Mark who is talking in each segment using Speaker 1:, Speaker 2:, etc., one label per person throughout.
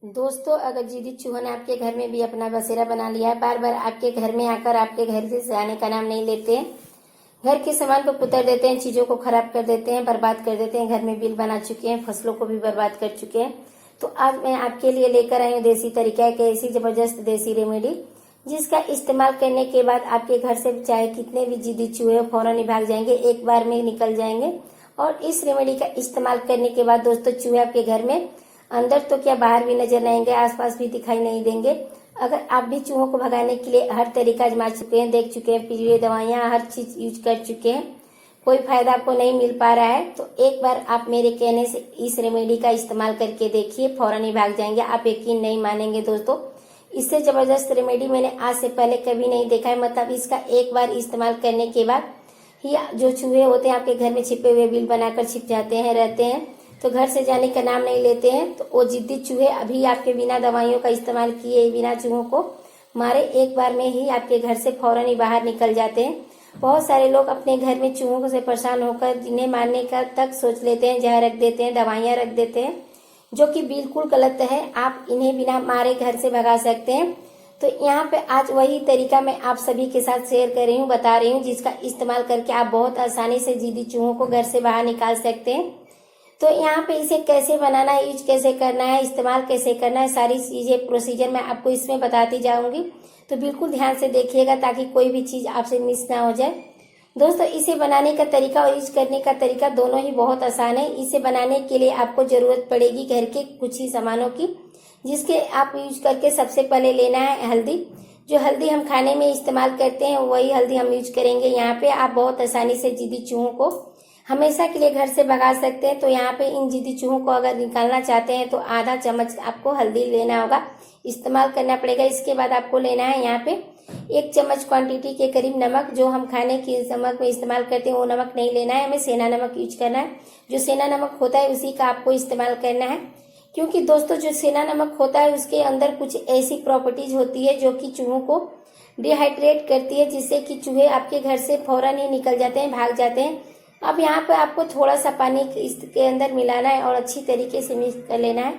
Speaker 1: दोस्तों, अगर जिद्दी चूहों ने आपके घर में भी अपना बसेरा बना लिया है, बार बार आपके घर में आकर आपके घर से जाने का नाम नहीं लेते हैं, घर के सामान को कुतर देते हैं, चीजों को खराब कर देते हैं, बर्बाद कर देते हैं, घर में बिल बना चुके हैं, फसलों को भी बर्बाद कर चुके हैं, तो आज मैं आपके लिए लेकर आई हूँ देसी तरीका, एक ऐसी जबरदस्त देसी रेमेडी जिसका इस्तेमाल करने के बाद आपके घर से चाहे कितने भी जिद्दी चूहे फौरन ही भाग जाएंगे, एक बार में निकल जाएंगे। और इस रेमेडी का इस्तेमाल करने के बाद दोस्तों, चूहे आपके घर में अंदर तो क्या बाहर भी नजर नहीं आएंगे, आसपास भी दिखाई नहीं देंगे। अगर आप भी चूहों को भगाने के लिए हर तरीका आजमा चुके हैं, देख चुके हैं, पीलिए दवाइयां हर चीज यूज कर चुके हैं, कोई फायदा आपको नहीं मिल पा रहा है, तो एक बार आप मेरे कहने से इस रेमेडी का इस्तेमाल करके देखिए, फौरन ही भाग जाएंगे। आप यकीन नहीं मानेंगे दोस्तों, इससे जबरदस्त रेमेडी मैंने आज से पहले कभी नहीं देखा है। मतलब इसका एक बार इस्तेमाल करने के बाद ही जो चूहे होते हैं आपके घर में छिपे हुए बिल बनाकर छिप जाते हैं, रहते हैं, तो घर से जाने का नाम नहीं लेते हैं। तो वो जिद्दी चूहे अभी आपके बिना दवाइयों का इस्तेमाल किए, बिना चूहों को मारे, एक बार में ही आपके घर से फौरन ही बाहर निकल जाते हैं। बहुत सारे लोग अपने घर में चूहों से परेशान होकर जिन्हें मारने का तक सोच लेते हैं, जहर रख देते हैं, दवाइयां रख देते हैं, जो कि बिल्कुल गलत है। आप इन्हें बिना मारे घर से भगा सकते हैं। तो यहाँ पे आज वही तरीका मैं आप सभी के साथ शेयर कर रही हूँ, बता रही हूँ, जिसका इस्तेमाल करके आप बहुत आसानी से जिद्दी चूहों को घर से बाहर निकाल सकते हैं। तो यहाँ पे इसे कैसे बनाना है, यूज कैसे करना है, इस्तेमाल कैसे करना है, सारी चीजें प्रोसीजर मैं आपको इसमें बताती जाऊंगी। तो बिल्कुल ध्यान से देखिएगा ताकि कोई भी चीज आपसे मिस ना हो जाए। दोस्तों, इसे बनाने का तरीका और यूज करने का तरीका दोनों ही बहुत आसान है। इसे बनाने के लिए आपको जरूरत पड़ेगी घर के कुछ ही सामानों की, जिसके आप यूज करके सबसे पहले लेना है हल्दी। जो हल्दी हम खाने में इस्तेमाल करते हैं वही हल्दी हम यूज करेंगे। यहाँ पे आप बहुत आसानी से जिद्दी चूहों को हमेशा के लिए घर से भगा सकते हैं। तो यहाँ पे इन जिद्दी चूहों को अगर निकालना चाहते हैं तो आधा चम्मच आपको हल्दी लेना होगा, इस्तेमाल करना पड़ेगा। इसके बाद आपको लेना है यहाँ पे 1 चम्मच क्वांटिटी के करीब नमक। जो हम खाने की नमक में इस्तेमाल करते हैं वो नमक नहीं लेना है, हमें सेना नमक यूज करना है। जो सेना नमक होता है उसी का आपको इस्तेमाल करना है, क्योंकि दोस्तों जो सेना नमक होता है उसके अंदर कुछ ऐसी प्रॉपर्टीज होती है जो कि चूहों को डिहाइड्रेट करती है, जिससे कि चूहे आपके घर से फौरन ही निकल जाते हैं, भाग जाते हैं। अब यहाँ पे आपको थोड़ा सा पानी इसके अंदर मिलाना है और अच्छी तरीके से मिक्स कर लेना है।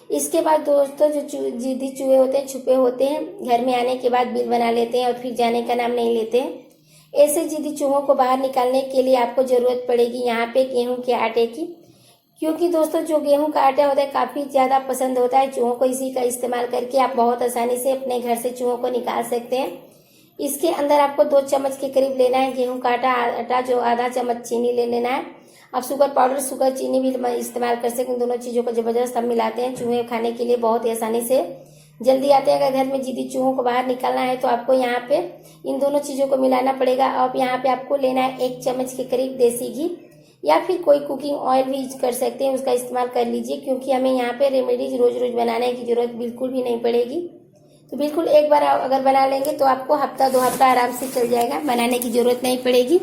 Speaker 1: इसके बाद दोस्तों जो जिद्दी चूहे होते हैं, छुपे होते हैं, घर में आने के बाद बिल बना लेते हैं और फिर जाने का नाम नहीं लेते हैं। ऐसे जिद्दी चूहों को बाहर निकालने के लिए आपको जरूरत पड़ेगी यहाँ पे गेहूं के आटे की, क्योंकि दोस्तों जो गेहूं का आटा होता है काफी ज्यादा पसंद होता है चूहों को। इसी का इस्तेमाल करके आप बहुत आसानी से अपने घर से चूहों को निकाल सकते हैं। इसके अंदर आपको 2 चम्मच के करीब लेना है गेहूं का आटा, जो आधा चम्मच चीनी ले लेना है। आप शुगर पाउडर, शुगर, चीनी भी इस्तेमाल कर सकते हैं। दोनों चीजों को जबरदस्त हम मिलाते हैं। चूहे खाने के लिए बहुत ही आसानी से जल्दी आते हैं। अगर घर में जिद्दी चूहों को बाहर निकालना है तो आपको यहाँ पे इन दोनों चीजों को मिलाना पड़ेगा। अब यहाँ पे आपको लेना है 1 चम्मच के करीब देसी घी, या फिर कोई कुकिंग ऑयल भी यूज कर सकते हैं, उसका इस्तेमाल कर लीजिए, क्योंकि हमें यहाँ पे रेमेडीज रोज रोज बनाने की जरूरत बिल्कुल भी नहीं पड़ेगी। तो बिल्कुल एक बार अगर बना लेंगे तो आपको हफ्ता 2 हफ्ता आराम से चल जाएगा, बनाने की जरूरत नहीं पड़ेगी।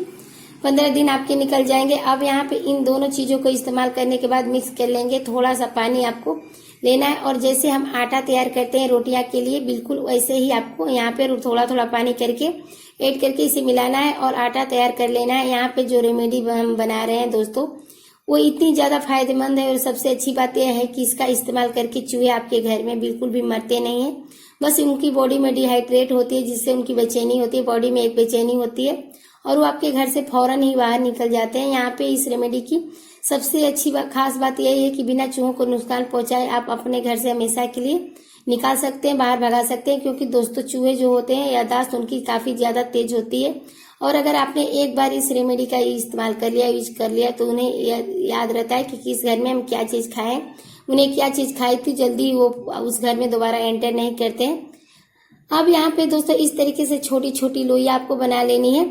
Speaker 1: 15 दिन आपके निकल जाएंगे। अब यहाँ पे इन दोनों चीजों को इस्तेमाल करने के बाद मिक्स कर लेंगे। थोड़ा सा पानी आपको लेना है और जैसे हम आटा तैयार करते हैं रोटियां के लिए, बिल्कुल वैसे ही आपको यहाँ पे थोड़ा थोड़ा पानी करके ऐड करके इसे मिलाना है और आटा तैयार कर लेना है। यहाँ पे जो रेमेडी हम बना रहे हैं दोस्तों, वो इतनी ज्यादा फायदेमंद है और सबसे अच्छी बात यह है कि इसका इस्तेमाल करके चूहे आपके घर में बिल्कुल भी मरते नहीं है। बस उनकी बॉडी में डिहाइड्रेट होती है, जिससे उनकी बेचैनी होती है, बॉडी में एक बेचैनी होती है और वो आपके घर से फौरन ही बाहर निकल जाते हैं। यहाँ पे इस रेमेडी की सबसे अच्छी खास बात यही है कि बिना चूहों को नुकसान पहुंचाए आप अपने घर से हमेशा के लिए निकाल सकते हैं, बाहर भगा सकते हैं। क्योंकि दोस्तों चूहे जो होते हैं याददाश्त उनकी काफी ज्यादा तेज होती है, और अगर आपने एक बार इस रेमेडी का इस्तेमाल कर लिया, यूज कर लिया, तो उन्हें याद रहता है कि किस घर में हम क्या चीज खाएं, उन्हें क्या चीज खाई थी, जल्दी वो उस घर में दोबारा एंटर नहीं करते हैं। अब यहाँ पे दोस्तों इस तरीके से छोटी छोटी लोइयां आपको बना लेनी है।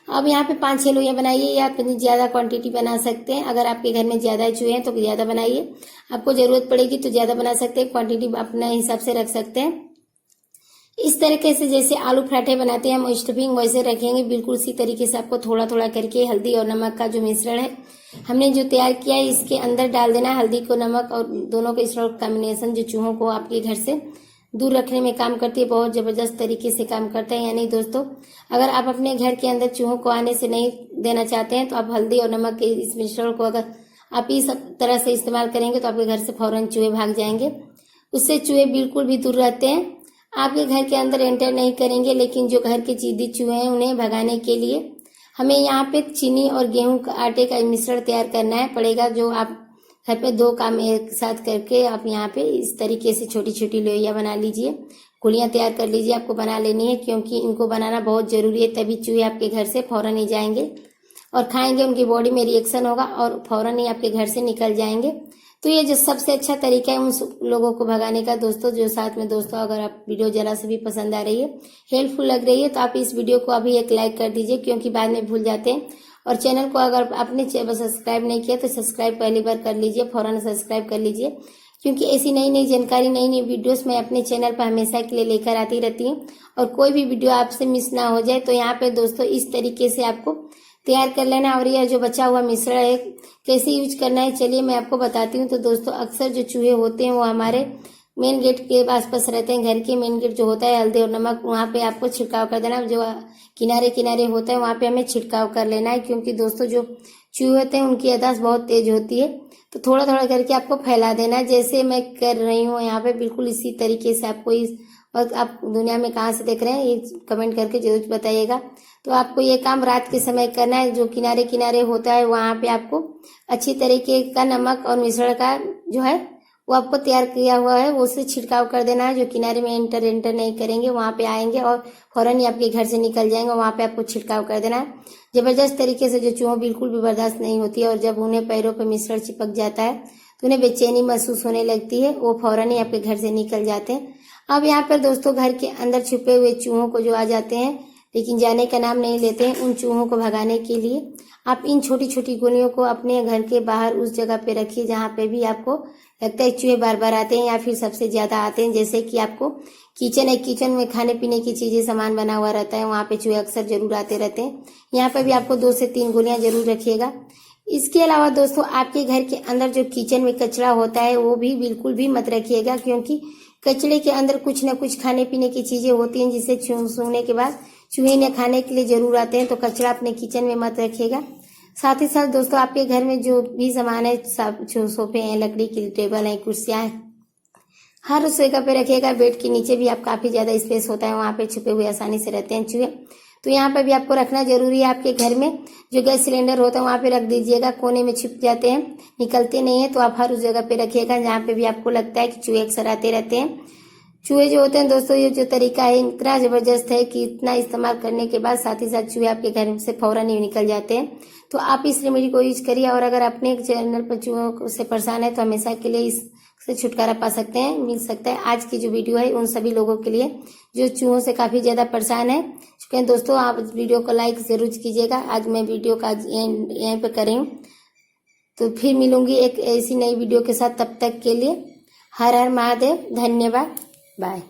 Speaker 1: अब यहाँ पे 5-6 लोइयां बनाइए, या अपनी ज्यादा क्वांटिटी बना सकते हैं। अगर आपके घर में ज्यादा चूहे हैं तो ज्यादा बनाइए, आपको जरूरत पड़ेगी तो ज्यादा बना सकते हैं, क्वांटिटी अपने हिसाब से रख सकते हैं। इस तरीके से जैसे आलू पराठे बनाते हैं हम स्टफिंग वैसे रखेंगे, बिल्कुल उसी तरीके से आपको थोड़ा थोड़ा करके हल्दी और नमक का जो मिश्रण है हमने जो तैयार किया है इसके अंदर डाल देना। हल्दी को, नमक और दोनों के मिश्रण कॉम्बिनेशन जो चूहों को आपके घर से दूर रखने में काम करती है, बहुत जबरदस्त तरीके से काम करता है। यानी दोस्तों अगर आप अपने घर के अंदर चूहों को आने से नहीं देना चाहते हैं तो आप हल्दी और नमक के इस मिश्रण को अगर आप इस तरह से इस्तेमाल करेंगे तो आपके घर से फौरन चूहे भाग जाएंगे। उससे चूहे बिल्कुल भी दूर रहते हैं। आपके घर के अंदर एंटर नहीं करेंगे, लेकिन जो घर के जिद्दी चूहे हैं उन्हें भगाने के लिए हमें यहाँ पे चीनी और गेहूं का आटे का मिश्रण तैयार करना है पड़ेगा, जो आप घर पे 2 काम एक साथ करके आप यहाँ पे इस तरीके से छोटी छोटी लोइयाँ बना लीजिए, गुड़ियाँ तैयार कर लीजिए। आपको बना लेनी है क्योंकि इनको बनाना बहुत ज़रूरी है, तभी चूहे आपके घर से फौरन ही जाएंगे और खाएंगे, उनकी बॉडी में रिएक्शन होगा और फौरन ही आपके घर से निकल जाएंगे। तो ये जो सबसे अच्छा तरीका है उन लोगों को भगाने का दोस्तों, जो साथ में दोस्तों अगर आप वीडियो जरा से भी पसंद आ रही है, हेल्पफुल लग रही है, तो आप इस वीडियो को अभी एक लाइक कर दीजिए, क्योंकि बाद में भूल जाते हैं। और चैनल को अगर आपने सब्सक्राइब नहीं किया तो सब्सक्राइब पहली बार कर लीजिए, फौरन सब्सक्राइब कर लीजिए, क्योंकि ऐसी नई नई जानकारी, नई नई वीडियोस मैं अपने चैनल पर हमेशा के लिए लेकर आती रहती हूँ। और कोई भी वीडियो आपसे मिस ना हो जाए, तो यहाँ पे दोस्तों इस तरीके से आपको तैयार कर लेना। और यह जो बचा हुआ मिश्रण है कैसे यूज करना है, चलिए मैं आपको बताती हूँ। तो दोस्तों अक्सर जो चूहे होते हैं वो हमारे मेन गेट के आसपास रहते हैं। घर के मेन गेट जो होता है हल्दी और नमक, वहाँ पे आपको छिड़काव कर देना। जो किनारे किनारे होता है वहाँ पे हमें छिड़काव कर लेना है, क्योंकि दोस्तों जो चूहे होते हैं उनकी याददाश्त बहुत तेज होती है। तो थोड़ा थोड़ा करके आपको फैला देना है, जैसे मैं कर रही हूँ यहाँ पे, बिल्कुल इसी तरीके से आपको इस वक्त, आप दुनिया में कहाँ से देख रहे हैं ये कमेंट करके जरूर बताइएगा। तो आपको ये काम रात के समय करना है। जो किनारे किनारे होता है वहाँ पे आपको अच्छी तरीके का नमक और मिश्रण का जो है वो आपको तैयार किया हुआ है वो से छिड़काव कर देना है। जो किनारे में एंटर नहीं करेंगे वहाँ पे आएंगे और फौरन ही आपके घर से निकल जाएंगे, वहाँ पे आपको छिड़काव कर देना है जबरदस्त तरीके से। जो चूहों बिल्कुल भी बर्दाश्त नहीं होती है, और जब उन्हें पैरों पर मिश्रण चिपक जाता है तो उन्हें बेचैनी महसूस होने लगती है, वो फौरन ही आपके घर से निकल जाते हैं। अब यहाँ पर दोस्तों घर के अंदर छुपे हुए चूहों को जो आ जाते हैं लेकिन जाने का नाम नहीं लेते हैं, उन चूहों को भगाने के लिए आप इन छोटी छोटी गोलियों को अपने घर के बाहर उस जगह पे रखिए जहाँ पे भी आपको लगता है चूहे बार बार आते हैं या फिर सबसे ज्यादा आते हैं। जैसे कि आपको किचन है, किचन में खाने पीने की चीजें सामान बना हुआ रहता है, वहाँ पे चूहे अक्सर जरूर आते रहते हैं। यहाँ पे भी आपको 2 से 3 गोलियां जरूर रखिएगा। इसके अलावा दोस्तों आपके घर के अंदर जो किचन में कचरा होता है वो भी बिल्कुल भी मत रखिएगा, क्योंकि कचरे के अंदर कुछ न कुछ खाने पीने की चीजें होती हैं जिसे सूंघने के बाद चूहे ने खाने के लिए जरूर आते हैं। तो कचरा अपने किचन में मत रखिएगा। साथ ही साथ दोस्तों आपके घर में जो भी सामान है, सोफे हैं, लकड़ी की टेबल है, कुर्सियां हैं, हर उस जगह पे रखिएगा। बेड के नीचे भी आप काफी ज्यादा स्पेस होता है, वहां पे छुपे हुए आसानी से रहते हैं चूहे, तो यहाँ पे भी आपको रखना जरूरी है। आपके घर में जो गैस सिलेंडर होता है वहां पे रख दीजिएगा, कोने में छिप जाते हैं, निकलते नहीं है, तो आप हर उस जगह पे रखिएगा जहाँ पे भी आपको लगता है कि चूहे अक्सर आते रहते हैं। चूहे जो होते हैं दोस्तों, ये जो तरीका है इतना जबरदस्त है कि इतना इस्तेमाल करने के बाद साथ ही साथ चूहे आपके घर से फौरन ही निकल जाते हैं। तो आप इस रेमेडी को यूज करिए, और अगर अपने चैनल पर चूहों से परेशान है तो हमेशा के लिए इससे छुटकारा पा सकते हैं, मिल सकता है। आज की जो वीडियो है उन सभी लोगों के लिए जो चूहों से काफी ज्यादा परेशान है। चुके दोस्तों, आप इस वीडियो को लाइक जरूर कीजिएगा। आज मैं वीडियो का यहीं पे कर रही हूँ, तो फिर मिलूंगी एक ऐसी नई वीडियो के साथ। तब तक के लिए हर हर महादेव, धन्यवाद, बाय।